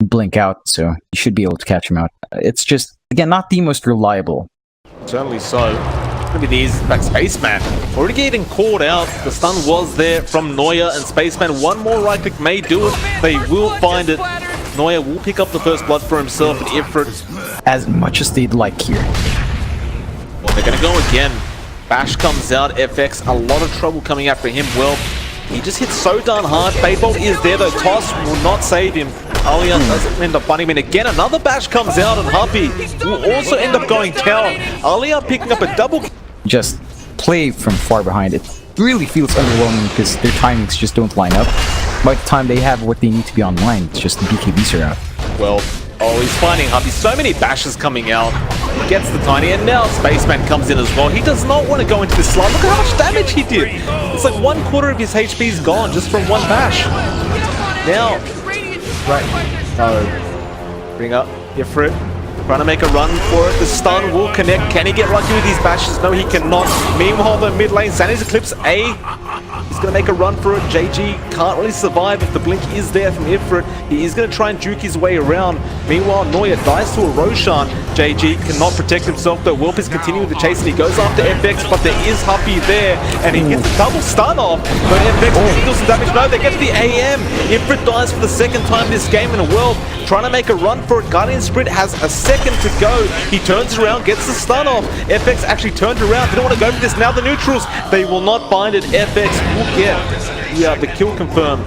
blink out, so you should be able to catch him out. It's just, again, not the most reliable. Certainly so. Gonna be the easiest back. Spaceman already getting called out. The stun was there from Neuer, and Spaceman, one more right click may do it. They will find it. Neuer will pick up the first blood for himself, and Ifrit As much as they'd like here. Well, they're gonna go again. Bash comes out, FX, a lot of trouble coming after him. Well, he just hit so darn hard. Fadebolt is there though. Toss will not save him. Alia doesn't end up finding him. And again, another bash comes out, and Happy will also end up going down. Alia picking up a double. Just play from far behind. It really feels underwhelming because their timings just don't line up. By the time they have what they need to be online, it's just the BKBs are out. Well, oh, he's finding Happy. So many bashes coming out. He gets the tiny, and now Spaceman comes in as well. He does not want to go into this slot. Look at how much damage he did. It's like 1/4 of his HP is gone just from one bash. Now, right, bring up Ifrit, trying to make a run for it. The stun will connect. Can he get lucky with these bashes? No, he cannot. Meanwhile, the mid lane, Sandy's Eclipse A. He's going to make a run for it. JG can't really survive if the blink is there from Ifrit. He is going to try and juke his way around. Meanwhile, Neuer dies to a Roshan. JG cannot protect himself, though. Wilp is continuing the chase, and he goes after FX, but there is Happy there, and he gets a double stun off. But FX will deal some damage. No, they get to the AM. Ifrit dies for the second time this game in a world. Trying to make a run for it. Guardian Sprint has a second to go. He turns around, gets the stun off. FX actually turned around. They don't want to go for this now. The neutrals, they will not find it. FX will get the kill confirmed.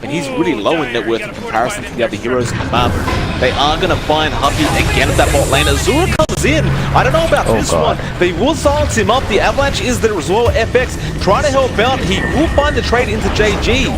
And he's really low in net worth in comparison to the other heroes in the map. They are going to find Happy again at that bot lane. Azura comes in. I don't know about this one. They will silence him up. The avalanche is there as well. FX trying to help out. He will find the trade into JG.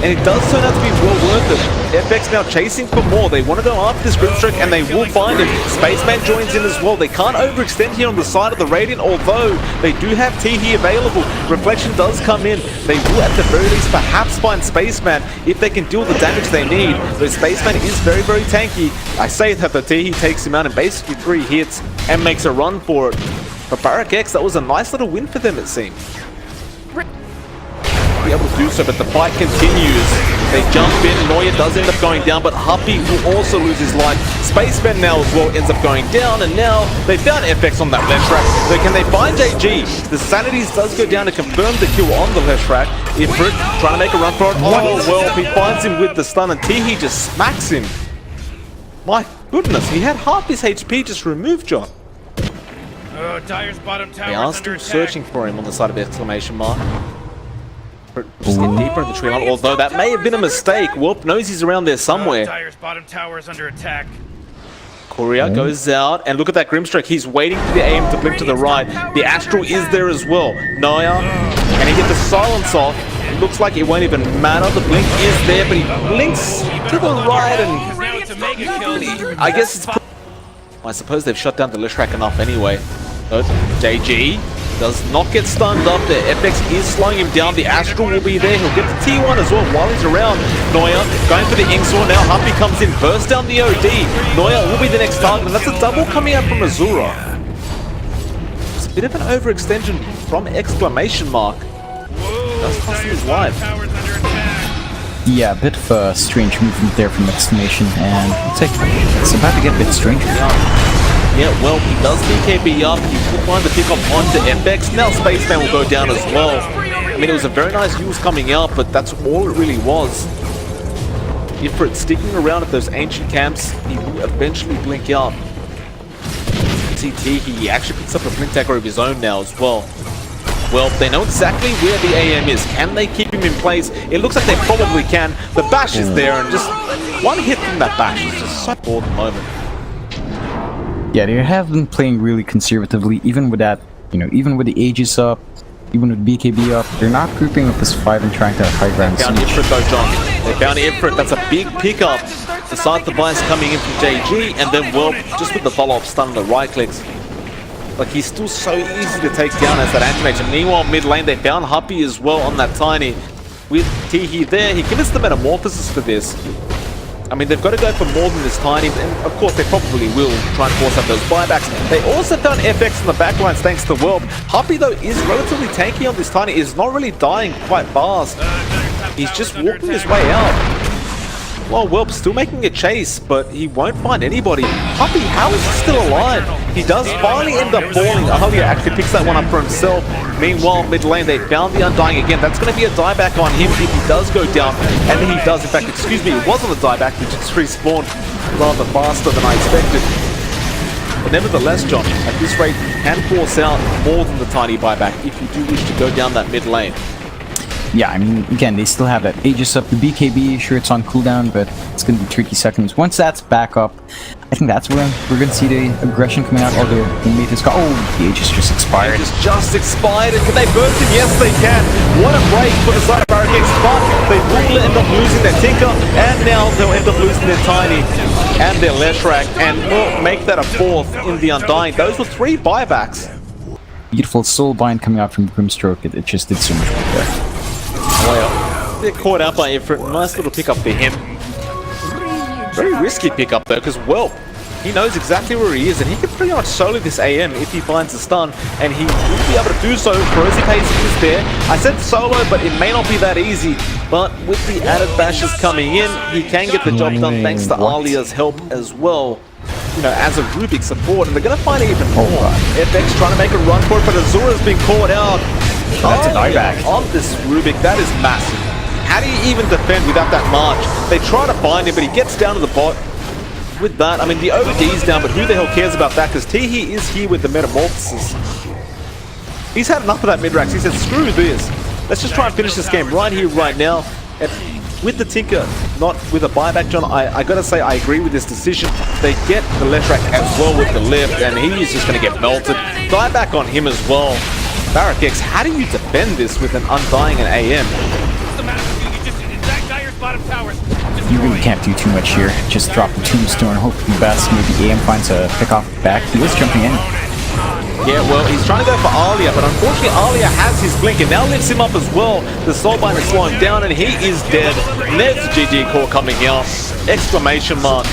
And it does turn out to be well worth it. FX now chasing for more. They want to go after this Grimstroke, and they will find him. Spaceman joins in as well. They can't overextend here on the side of the Radiant, although they do have Teehee available. Reflection does come in. They will at the very least perhaps find Spaceman if they can deal the damage they need. But Spaceman is very, very tanky. I say that the Teehee takes him out in basically 3 hits and makes a run for it. But BarracX, that was a nice little win for them, it seems. Be able to do so, but the fight continues. They jump in. Neuer does end up going down, but Happy will also lose his life. Spaceman now as well ends up going down, and now they found FX on that left track. So can they find JG? The Sanities does go down to confirm the kill on the left track. Ifrit trying to make a run for it. Oh well, he finds him with the stun, and Teehee just smacks him. My goodness, he had half his HP just removed, John. Dyer's bottom tower. They are still searching for him on the side of Exclamation mark. Just get deeper in the tree line, although that may have been a mistake. Whoop knows he's around there somewhere. Dyer's bottom tower is under attack. Courier goes out, and look at that Grimstroke. He's waiting for the aim to blink to the right. The Astral is there as well. Neuer, and he gets the silence off. It looks like it won't even matter. The blink is there, but he blinks to the right, and I guess it's... I suppose they've shut down the Lishrak enough anyway. But JG does not get stunned up there. FX is slowing him down. The Astral will be there. He'll get the T1 as well while he's around. Neuer going for the Inksaw now. Happy comes in, bursts down the OD. Neuer will be the next target, and that's a double coming out from Azura. It's a bit of an overextension from Exclamation mark. That's costing his life. Yeah, a bit of a strange movement there from Exlamation, and it's about to get a bit stranger. Yeah, well, he does BKB up. He will find the pick up onto FX. Now Spaceman will go down as well. I mean, it was a very nice use coming out, but that's all it really was. Ifrit sticking around at those ancient camps, he will eventually blink out. CT, he actually picks up a blink dagger of his own now as well. Well, they know exactly where the AM is. Can they keep him in place? It looks like they probably can. The bash is there, and just one hit from that bash is just so poor at the moment. Yeah, they have been playing really conservatively, even with that, even with the Aegis up, even with BKB up. They're not grouping up as 5 and trying to high ground. They found Ifrit though, John. They found Ifrit. That's a big pickup. The side device coming in from JG, and then, well, just with the follow-up stun and the right clicks. Like, he's still so easy to take down as that animation. Meanwhile, mid lane, they found Happy as well on that tiny. With Teehee there, he gives us the metamorphosis for this. I mean, they've got to go for more than this tiny, and of course they probably will try and force out those buybacks. They also found FX in the backlines thanks to Whelp. Happy, though, is relatively tanky on this tiny. Is not really dying quite fast. He's just walking his way out. Well, Welp still making a chase, but he won't find anybody. Puppy, how is he still alive? He does finally end up falling. Alia actually picks that one up for himself. Meanwhile, mid lane, they found the Undying again. That's going to be a dieback on him if he does go down. And he does, in fact, excuse me, it wasn't a dieback. He just respawned rather faster than I expected. But nevertheless, John, at this rate, you can force out more than the tiny buyback if you do wish to go down that mid lane. Yeah, I mean, again, they still have that Aegis up. The BKB, sure, it's on cooldown, but it's going to be tricky seconds. Once that's back up, I think that's when we're going to see the aggression coming out. Although the mate has got... Oh, the Aegis just expired. Aegis just expired. And can they burst him? Yes, they can. What a break for the side of BarracX. But they will end up losing their Tinker, and now they'll end up losing their Tiny and their Leshrac, and will make that a fourth in the Undying. Those were 3 buybacks. Beautiful soul bind coming out from Grimstroke. It just did so much work there. Well, they're caught out by Ifrit. Nice little pickup for him. Very risky pickup though, because well, he knows exactly where he is, and he can pretty much solo this AM if he finds a stun, and he will be able to do so. Ferozzi Pace is there. I said solo, but it may not be that easy. But with the added bashes coming in, he can get the job done thanks to Alia's help as well. You know, as a Rubik support, and they're going to find it even more. FX trying to make a run for it, but Azura's been caught out. That's a dieback. On this Rubik, that is massive. How do you even defend without that march? They try to find him, but he gets down to the bot. With that, I mean, the OD's down, but who the hell cares about that? Because Teehee is here with the Metamorphosis. He's had enough of that mid-rax. He said, screw this. Let's just try and finish this game right here, right now. And with the Tinker, not with a buyback, John, I gotta say I agree with this decision. They get the Leshrac as well with the lift, and he is just gonna get melted. Dieback on him as well. BarracX, how do you defend this with an Undying and AM? You really can't do too much here. Just drop the Tombstone, hope for the best. Maybe AM finds a pick off back. He was jumping in. Yeah, well, he's trying to go for Alia, but unfortunately Alia has his blink and now lifts him up as well. The Soulbind is slowing down and he is dead. And there's the GG core coming out. Exclamation mark.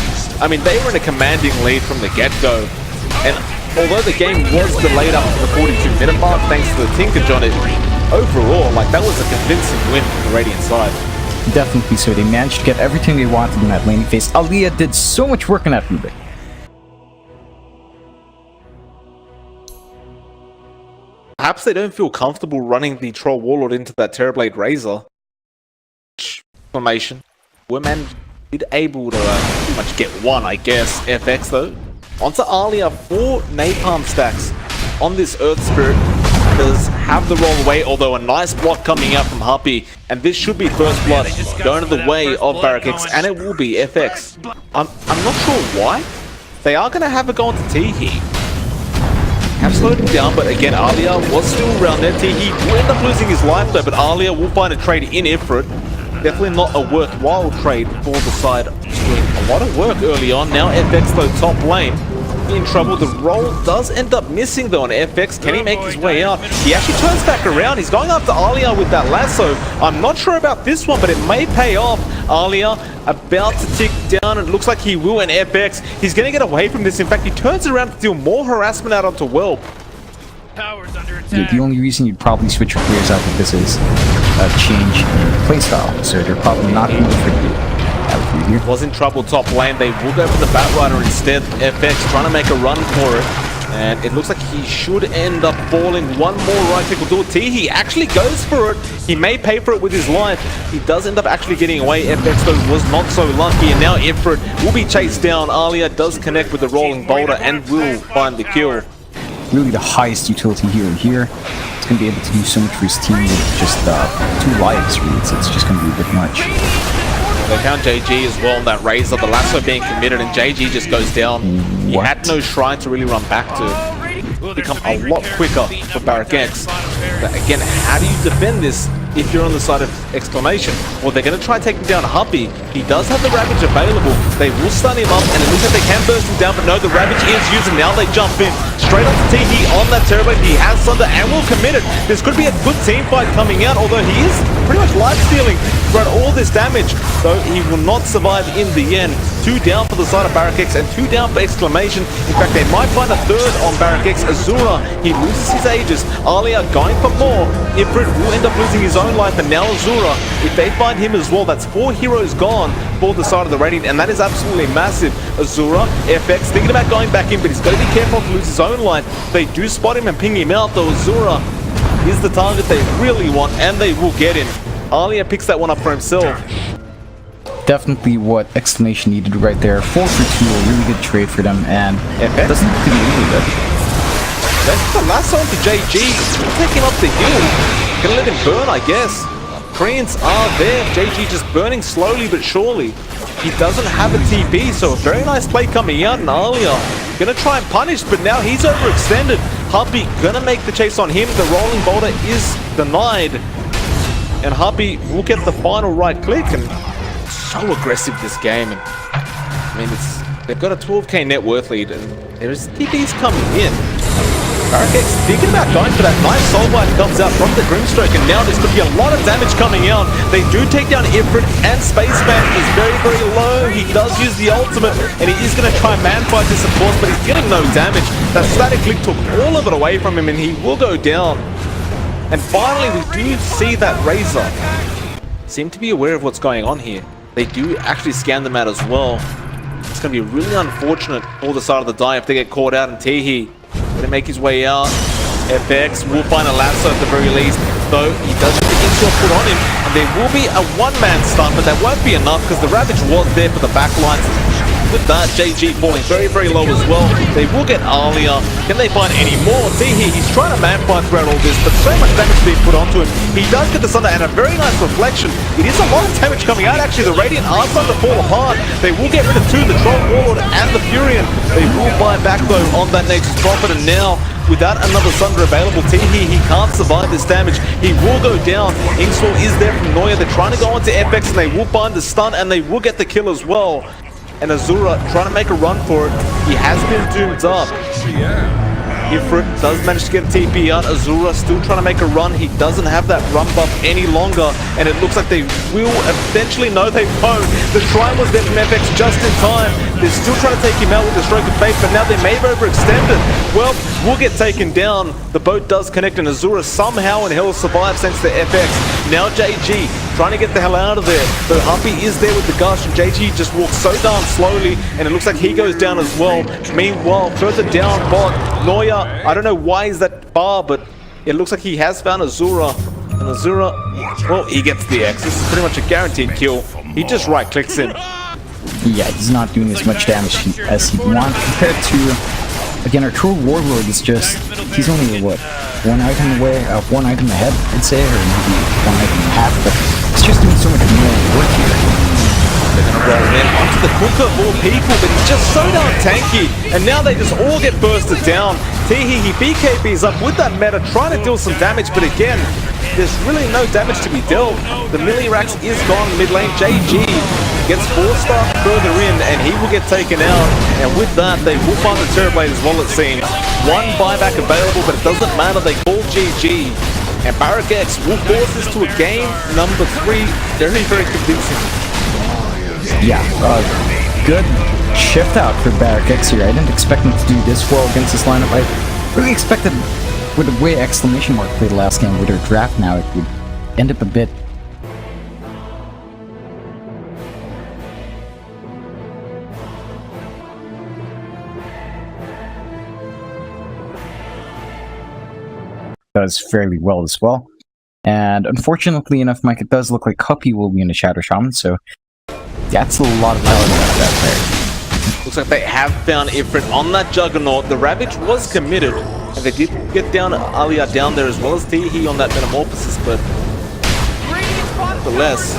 I mean, they were in a commanding lead from the get-go. And although the game was delayed up to the 42-minute mark thanks to the Tinker, John, overall, like, that was a convincing win for the Radiant side. Definitely so. They managed to get everything they wanted in that laning phase. Alia did so much work in that Rubik. Perhaps they don't feel comfortable running the Troll Warlord into that Terrorblade Razor formation. Women did able to pretty much get one, I guess. FX though. Onto Alia, 4 Napalm stacks on this Earth Spirit. Does have the roll away, although a nice block coming out from Happy, and this should be first blood going to the way of BarracX, and it will be FX. I'm not sure why. They are going to have a go into Teehee. Have slowed him down, but again, Alia was still around there. Teehee will end up losing his life though, but Alia will find a trade in Ifrit. Definitely not a worthwhile trade for the side. Doing a lot of work early on. Now FX though, top lane. In trouble. The roll does end up missing though on FX. Can he make his way out? He actually turns back around. He's going after Alia with that lasso. I'm not sure about this one, but it may pay off. Alia about to tick down. It looks like he will, and FX, he's going to get away from this. In fact, he turns around to deal more harassment out onto Welp. Towers under attack. Yeah, the only reason you'd probably switch your players out of this is a change in playstyle. So they're probably not going to here. Was in trouble top lane. They will go for the Batrider instead. FX trying to make a run for it, and it looks like he should end up falling. One more right click will do it. Teehee actually goes for it. He may pay for it with his life. He does end up actually getting away. FX though was not so lucky, and now Ifrit will be chased down. Alia does connect with the rolling boulder and will find the kill. Really the highest utility hero here. It's going to be able to do so much for his team with just 2 lives, really. It's just going to be a bit much. They found JG as well on that Razor, the lasso being committed, and JG just goes down. He had no shrine to really run back to. Become a lot quicker for BarracX. But again, how do you defend this if you're on the side of Exclamation? Well, they're going to try taking down Huppy. He does have the Ravage available. They will stun him up, and it looks like they can burst him down, but no, the Ravage is used, and now they jump in. Straight onto Teehee on that Terrorblade. He has Sunder and will commit it. This could be a good team fight coming out, although he is pretty much life-stealing throughout all this damage, though he will not survive in the end. 2 down for the side of BarracX and 2 down for Exclamation. In fact, they might find a 3rd on BarracX. Azura, he loses his Aegis. Alia going for more. Ifrit will end up losing his own life, and now Azura, if they find him as well, that's 4 heroes gone. on for the side of the Radiant, and that is absolutely massive. Azura, FX, thinking about going back in, but he's got to be careful to lose his own line. They do spot him and ping him out, though. Azura is the target they really want, and they will get him. Alia picks that one up for himself. Definitely what Exclamation needed right there. 4 for 2, a really good trade for them, and it doesn't look to be really good. That's the last one to JG. Take him up the hill. Gonna let him burn, I guess. Koreans are there. JG just burning slowly but surely. He doesn't have a TP, so a very nice play coming out, and Alia gonna try and punish, but now he's overextended. Hubby gonna make the chase on him. The rolling boulder is denied, and Hubby will get the final right click. And so aggressive this game, and I mean they've got a 12k net worth lead, and there's TPs coming in. barracx thinking about going for that nice soulbite comes out from the Grimstroke, and now there's going to be a lot of damage coming out. They do take down Ifrit, and Spaceman is very, very low. He does use the ultimate, and he is going to try and man-fight this, of course, but he's getting no damage. That static click took all of it away from him, and he will go down. And finally, we do see that Razor seem to be aware of what's going on here. They do actually scan them out as well. It's going to be really unfortunate for the side of the die if they get caught out, and Teehee going to make his way out. FX will find a lasso at the very least, though he does get the inshore put on him, and there will be a one-man stun, but that won't be enough because the Ravage was there for the backlines. With that, JG falling very, very low as well. They will get Alia. Can they find any more? Teehee, he's trying to man-fight throughout all this, but so much damage being put onto him. He does get the Sunder and a very nice reflection. It is a lot of damage coming out, actually. The Radiant are starting to fall apart. They will get rid of two, the Troll Warlord and the Furion. They will buy back, though, on that next Prophet, and now, without another Sunder available, Teehee, he can't survive this damage. He will go down. Inksaw is there from Noya. They're trying to go onto FX, and they will find the stun, and they will get the kill as well. And Azura trying to make a run for it. He has been doomed up. Ifrit does manage to get a TP out. Azura still trying to make a run. He doesn't have that run buff any longer, and it looks like they will eventually know they won't. The try was there from FX just in time. They're still trying to take him out with the stroke of fate, but now they may have overextended. Well, we'll get taken down. The boat does connect, and Azura somehow in hell survives thanks to FX. Now JG trying to get the hell out of there. But Humpy is there with the gush, and JG just walks so darn slowly, and it looks like he goes down as well. Meanwhile, further down bot, Noya, I don't know why he's that far, but it looks like he has found Azura. And Azura, well, he gets the X. This is pretty much a guaranteed kill. He just right-clicks him. Yeah, he's not doing as much damage as he'd want compared to, again, our Troll Warlord is just, he's only, what, one item away, one item ahead, I'd say, or maybe one item and a half, but it's just doing so much more work here. They're going to roll in onto the Cooker of all people, but he's just so darn tanky, and now they just all get bursted down. Teehee, he BKBs up with that meta, trying to deal some damage, but again, there's really no damage to be dealt. The Miliarax is gone mid lane. JG gets 4-star further in, and he will get taken out. And with that, they will find the Terrorblade as well, it seems. One buyback available, but it doesn't matter. They call GG. And barracx will force this to a game number 3. Very, very convincing. Yeah, good shift out for barracx here. I didn't expect them to do this well against this lineup. I really expected, with the way Exclamation Mark played last game with their draft now, it would end up a bit. Does fairly well as well. And unfortunately enough, Mike, it does look like Cuppy will be in the Shadow Shaman, so that's a lot of power to that player. Looks like they have found Ifrit on that Juggernaut. The Ravage was committed, and they did get down Alia down there as well as Teehee on that Metamorphosis, but nonetheless,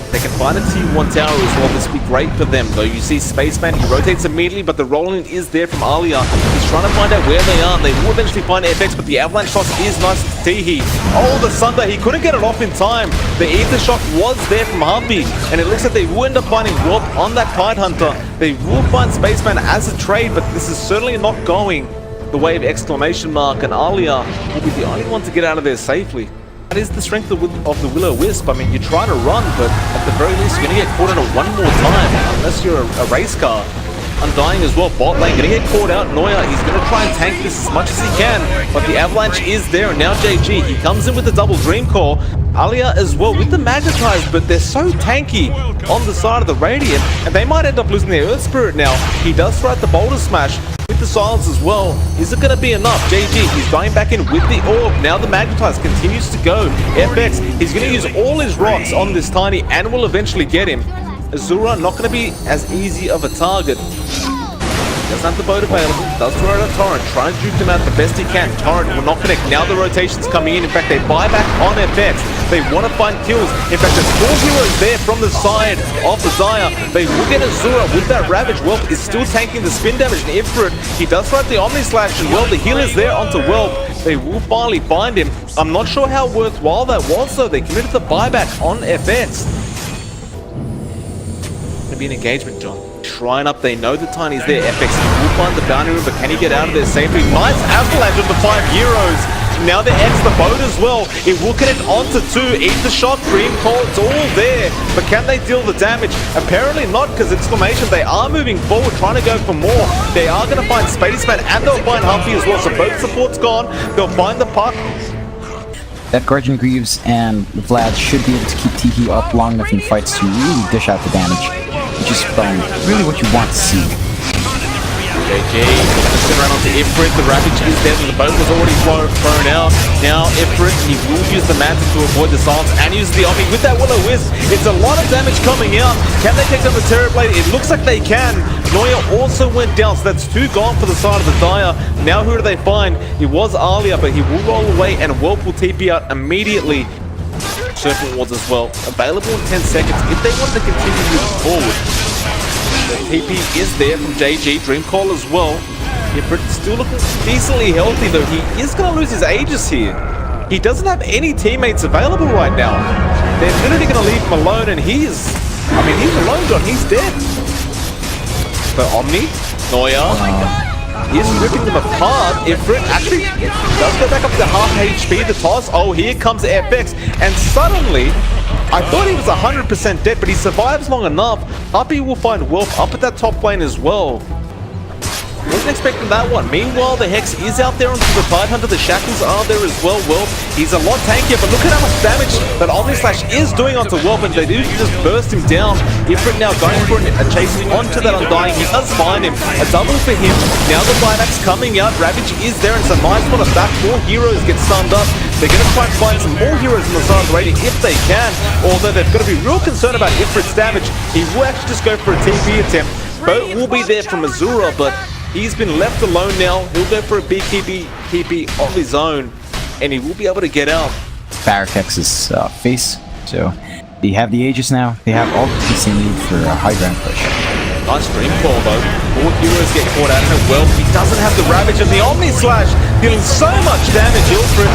they can find a T1 tower as well. This would be great for them, though. You see Spaceman, he rotates immediately, but the rolling is there from Alia. He's trying to find out where they are. They will eventually find FX, but the Avalanche toss is nice to Teehee. Oh, the Sunder, he couldn't get it off in time. The Ether Shock was there from Humpy, and it looks like they will end up finding Warp on that Tidehunter. They will find Spaceman as a trade, but this is certainly not going the way of Exclamation Mark, and Alia will be the only one to get out of there safely. That is the strength of the Will-O-Wisp. I mean, you're trying to run, but at the very least, you're going to get caught in it one more time, unless you're a race car. Undying as well, bot lane, going to get caught out. Noya, he's going to try and tank this as much as he can, but the Avalanche is there, and now JG, he comes in with the double Dream Core. Alia as well with the Magnetize, but they're so tanky on the side of the Radiant, and they might end up losing their Earth Spirit now. He does throw out the Boulder Smash with the Silence as well. Is it going to be enough? JG, he's going back in with the Orb. Now the Magnetize continues to go. FX, he's going to use all his rocks on this Tiny and will eventually get him. Azura not going to be as easy of a target. Doesn't have the boat available, does throw out a Torrent, try and juke him out the best he can. Torrent will not connect, now the rotation's coming in. In fact, they buy back on FX. They want to find kills. In fact, there's 4 heroes there from the side of the Zaya. They will get Azura with that Ravage. Whelp is still tanking the spin damage, and Ifrit, he does throw out the Omni Slash, and well, the heal is there onto Whelp. They will finally find him. I'm not sure how worthwhile that was, though. They committed the buyback on FX. Going to be an engagement, John. Shrine up, they know the Tiny's there. FX will find the bounty room, but can he get out of there safely? Nice avalanche of the 5 heroes. Now they X the boat as well. It will connect onto 2. Eat the shot, Dream Call, it's all there. But can they deal the damage? Apparently not, because Exclamation, they are moving forward, trying to go for more. They are going to find Spaceman, and they'll find Humpy as well. So both support's gone. They'll find the puck. That Guardian Greaves and Vlad should be able to keep TP up long enough in fights to really dish out the damage. Which is really what you want to see. JG, just around onto Ifrit. The Ravage is dead, and the boat was already thrown out. Now Ifrit, he will use the Mantis to avoid the silence and use the Omni with that Will-O-Wisp. It's a lot of damage coming out. Can they take down the Terrorblade? It looks like they can. Noya also went down, so that's 2 gone for the side of the Dire. Now who do they find? It was Alia, but he will roll away, and Whelp will TP out immediately. Serpent Wards as well, available in 10 seconds if they want to continue moving forward. The TP is there from JG, Dream Call as well. Ifrit still looking decently healthy, though he is going to lose his Aegis here. He doesn't have any teammates available right now. They're literally going to leave him alone, and he's alone, John, he's dead. So Omni, Noya, is ripping them apart. Ifrit actually does go back up to half HP. The toss. Oh, here comes FX. And suddenly, I thought he was 100% dead, but he survives long enough. Uppy will find Whelp up at that top lane as well. Wasn't expecting that one. Meanwhile, the Hex is out there onto the Tidehunter. The Shackles are there as well. Whelp, he's a lot tankier, but look at how much damage that Omni Slash is doing onto Whelp, and they do just burst him down. Ifrit now going for a chase onto that Undying. He does find him. A double for him. Now the buyback's coming out. Ravage is there, and it's a nice one of that. 4 heroes get stunned up. They're going to try and find some more heroes on the side of the Radiant if they can, although they've got to be real concerned about Ifrit's damage. He will actually just go for a TP attempt. Boat will be there from Azura, but he's been left alone now. He'll go for a BKB TP of his own, and he will be able to get out. BarracX's face. So they have the Aegis now. They have all the pieces they need for a high ground push. Nice Dream Call though. 4 heroes get caught out in it. Well, he doesn't have the Ravage, and the Omni Slash dealing so much damage. Ilfred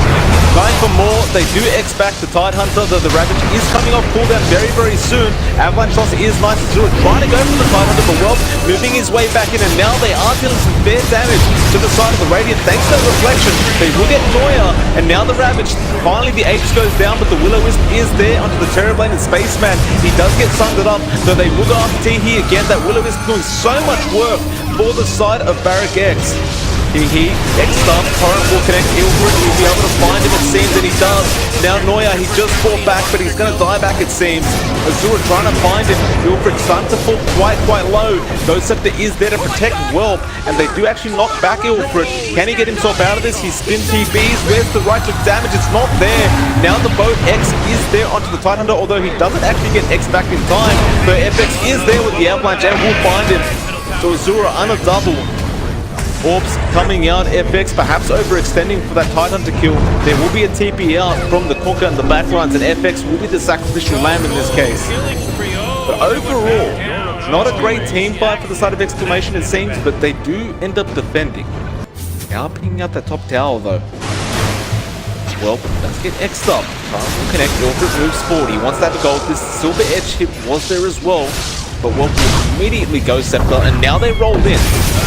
going for more. They do X back the Tidehunter, though the Ravage is coming off cooldown very, very soon. Avalanche Toss is nice to do it. Trying to go for the Tidehunter, but well, moving his way back in, and now they are dealing some fair damage to the side of the Radiant. Thanks to the reflection, they will get Noya, and now the Ravage. Finally, the Aegis goes down, but the Will-O-Wisp is there onto the Terrorblade and Spaceman. He does get sunded up, though they will go after T here again. That Will-O-Wisp doing so much work for the side of BarracX. X-Stump, Torrent will connect Ilfred, he'll be able to find him, it seems, and he does. Now Noya, he just fought back, but he's going to die back, it seems. Azura trying to find him. Ilfred's starting to fall quite low. Ghost Scepter is there to protect Whelp, and they do actually knock back Ilfred. Can he get himself out of this? He spin TBs. Where's the right click damage? It's not there. Now the boat X is there onto the Tidehunter, although he doesn't actually get X back in time. So FX is there with the Avalanche and will find him. So Azura on a double. Orbs coming out, FX perhaps overextending for that Tidehunter kill. There will be a TP out from the Conker and the backlines, and FX will be the sacrificial lamb in this case. But overall, not a great team fight for the side of Exclamation, it seems, but they do end up defending. Now picking out that top tower though. Well, let's get X'd up. Torrent will connect, Ilfred moves forward. He wants that gold. This silver edge hit was there as well. But Whelp will immediately go Scepter, and now they rolled in.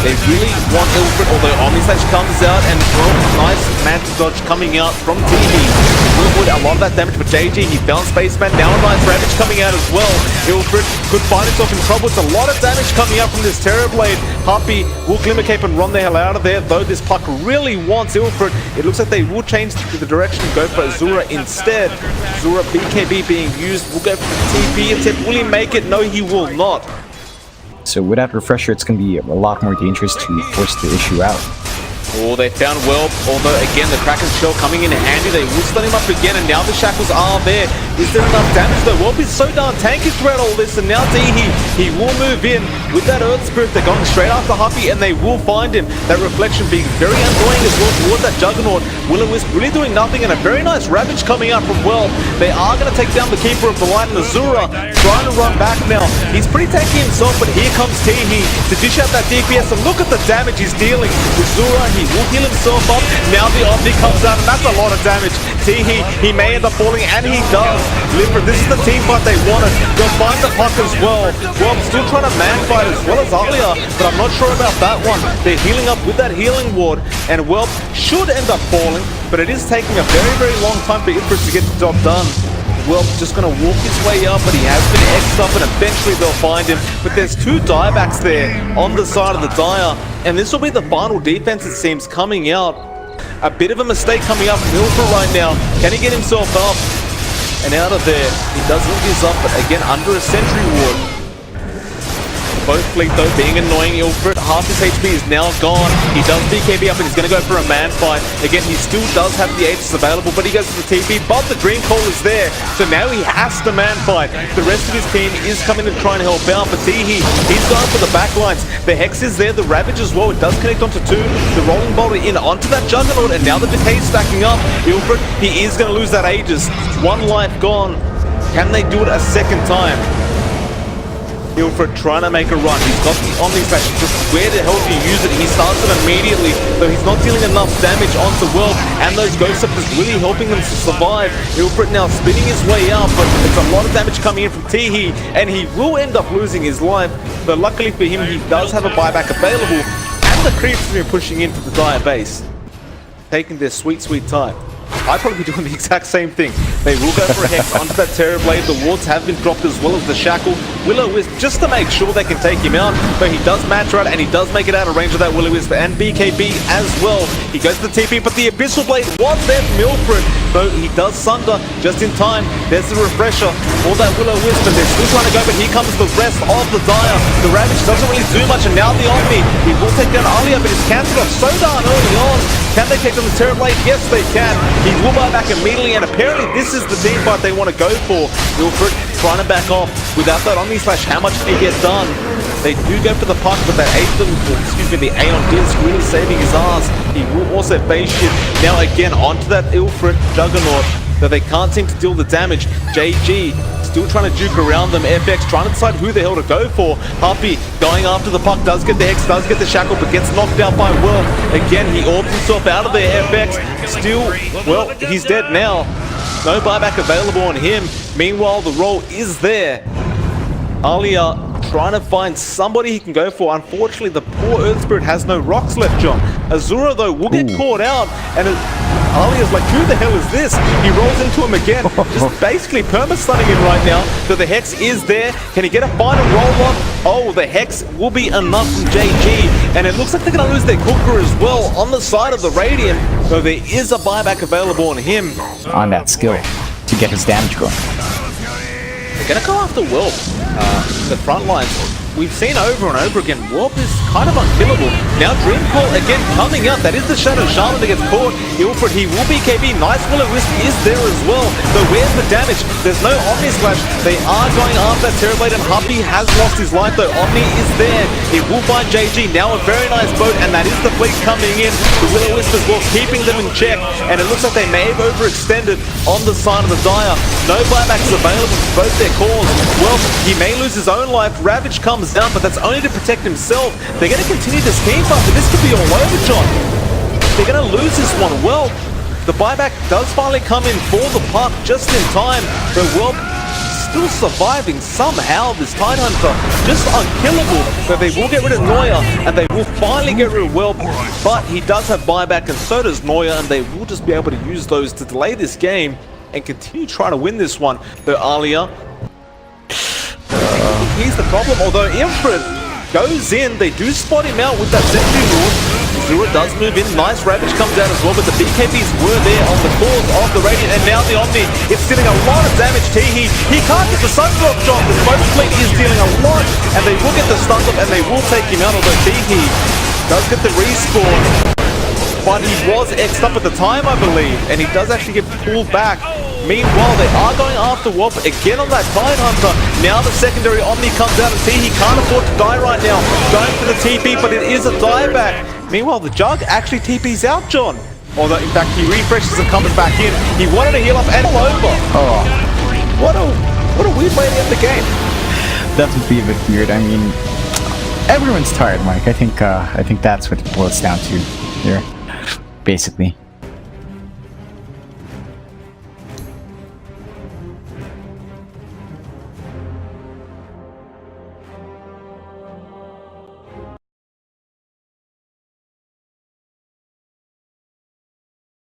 They really want Ilfred, although Omni Slash comes out, and well, nice Mantis dodge coming out from TV. Willowwood a lot of that damage, but JG, he found Spaceman. Now a nice Ravage coming out as well. Ilford could find himself in trouble. It's a lot of damage coming out from this Terrorblade. Happy will Glimmer Cape and run the hell out of there, though this puck really wants Ilford. It looks like they will change the direction and go for Azura instead. Azura BKB being used. Will go for the TP attempt. Will he make it? No, he will not. So without Refresher, it's going to be a lot more dangerous to force the issue out. Oh, they found Whelp, although again the Kraken Shell coming in handy. They will stun him up again, and now the Shackles are there. Is there enough damage though? Whelp is so darn tanky throughout all this, and now he will move in with that Earth Spirit. They're going straight after Huppy, and they will find him. That Reflection being very annoying as well towards that Juggernaut. Will-O-Wisp really doing nothing, and a very nice Ravage coming out from Whelp. They are going to take down the Keeper of the Light, and Azura trying to run back now. He's pretty tanky himself, but here comes Teehee to dish out that DPS, and look at the damage he's dealing. Azura, he will heal himself up. Now the Omni comes out, and that's a lot of damage. Teehee, he may end up falling, and he does. Limber, this is the team fight they wanted. They'll find the puck as well. Well, still trying to man fight as well as Alia, but I'm not sure about that one. They're healing up with that healing ward, and Whelp should end up falling, but it is taking a very, very long time for Ifrit to get the job done. Whelp's just going to walk his way up, but he has been X'd up, and eventually they'll find him. But there's two diebacks there on the side of the Dire, and this will be the final defense, it seems, coming out. A bit of a mistake coming up from Ilford right now. Can he get himself up and out of there? He does look his up, but again, under a sentry ward. Both fleet though being annoying. Ilford, half his HP is now gone. He does BKB up and he's going to go for a man fight. Again, he still does have the Aegis available, but he goes to the TP, but the green call is there. So now he has to man fight. The rest of his team is coming to try and help out, but Teehee, he's going for the backlines. The Hex is there, the Ravage as well. It does connect onto two. The Rolling Boulder in onto that Juggernaut, and now the decay is stacking up. Ilford, he is going to lose that Aegis. One life gone. Can they do it a second time? Ilford trying to make a run. He's got the Omni Slash. Just where the hell do you use it? He starts it immediately, though he's not dealing enough damage onto Whelp, and those Ghost Scepters really helping them to survive. Ilford now spinning his way out, but it's a lot of damage coming in from Teehee, and he will end up losing his life. But luckily for him, he does have a buyback available, and the creeps have been pushing into the Dire base, taking their sweet, sweet time. I'd probably be doing the exact same thing. They will go for a Hex onto that Terrorblade. The wards have been dropped as well as the Shackle. Will-O-Wisp just to make sure they can take him out. But he does match right, and he does make it out of range of that Will-O-Wisp and BKB as well. He goes to the TP, but the Abyssal Blade was there from Ilford. Though he does sunder just in time. There's the Refresher for that Will-O-Wisp, and they're still trying to go, but here comes the rest of the Dire. The Ravage doesn't really do much, and now the Omni. He will take down Alia, but it's cancelled off so darn early on. Can they take down the Terrorblade? Yes, they can. He will buy back immediately, and apparently this is the team fight they want to go for. Ilford trying to back off without that Omni Slash. How much can he get done? They do go for the puck, but that the Aeon Disc really saving his ass. He will also base shift now again onto that Ilford Juggernaut, though they can't seem to deal the damage. JG still trying to juke around them. FX trying to decide who the hell to go for. Happy going after the puck, does get the Hex, does get the Shackle, but gets knocked out by Will. Again, he orbs himself out of there. FX still, well, he's dead now. No buyback available on him. Meanwhile, the roll is there. Alia trying to find somebody he can go for. Unfortunately, the poor Earth Spirit has no rocks left, John. Azura, though, will get caught out, and Alia's like, who the hell is this? He rolls into him again, just basically perma-stunning him right now. So the Hex is there. Can he get a final roll-up? Oh, the Hex will be enough from JG, and it looks like they're going to lose their Cooker as well on the side of the Radiant, though there is a buyback available on him. On that skill to get his damage going. They're going to go after Whelp. The front lines, we've seen over and over again, Whelp is kind of unkillable. Now Dream Call again coming out. That is the Shadow Shaman that gets caught. Ilford, he will BKB. Nice Will-O-Wisp is there as well. But where's the damage? There's no Omni Slash. They are going after that Terrorblade, and Huppy has lost his life though. Omni is there. He will find JG. Now a very nice boat, and that is the fleet coming in. The Will-O-Wisp as well, keeping them in check. And it looks like they may have overextended on the side of the Dire. No buybacks available for both their cores. Well, he may lose his own life. Ravage comes down, but that's only to protect himself. They're going to continue this team fight, but this could be all over, John. They're going to lose this one. Well, the buyback does finally come in for the puck just in time. But Whelp still surviving somehow. This Tidehunter just unkillable, but they will get rid of Neuer and they will finally get rid of Welp, but he does have buyback and so does Neuer, and they will just be able to use those to delay this game and continue trying to win this one. Though Alia, here's the problem, although Infred goes in, they do spot him out with that Sentry Lord. Zura does move in, nice Ravage comes out as well, but the BKBs were there on the cause of the Radiant, and now the Omni is dealing a lot of damage. Teehee, he can't get the Sun Drop shot, but Smoke Fleet is dealing a lot, and they will get the stun up and they will take him out, although Teehee does get the respawn. But he was X'd up at the time, I believe, and he does actually get pulled back. Meanwhile, they are going after Wop again on that Tidehunter. Now the secondary Omni comes out and he can't afford to die right now. Going for the TP, but it is a dieback. Meanwhile, the Jug actually TP's out, John. Although, in fact, he refreshes and comes back in. He wanted to heal up and all over. Oh, What a weird way to end the game. that would be a bit weird. I mean, everyone's tired, Mike. I think that's what it boils down to here, basically.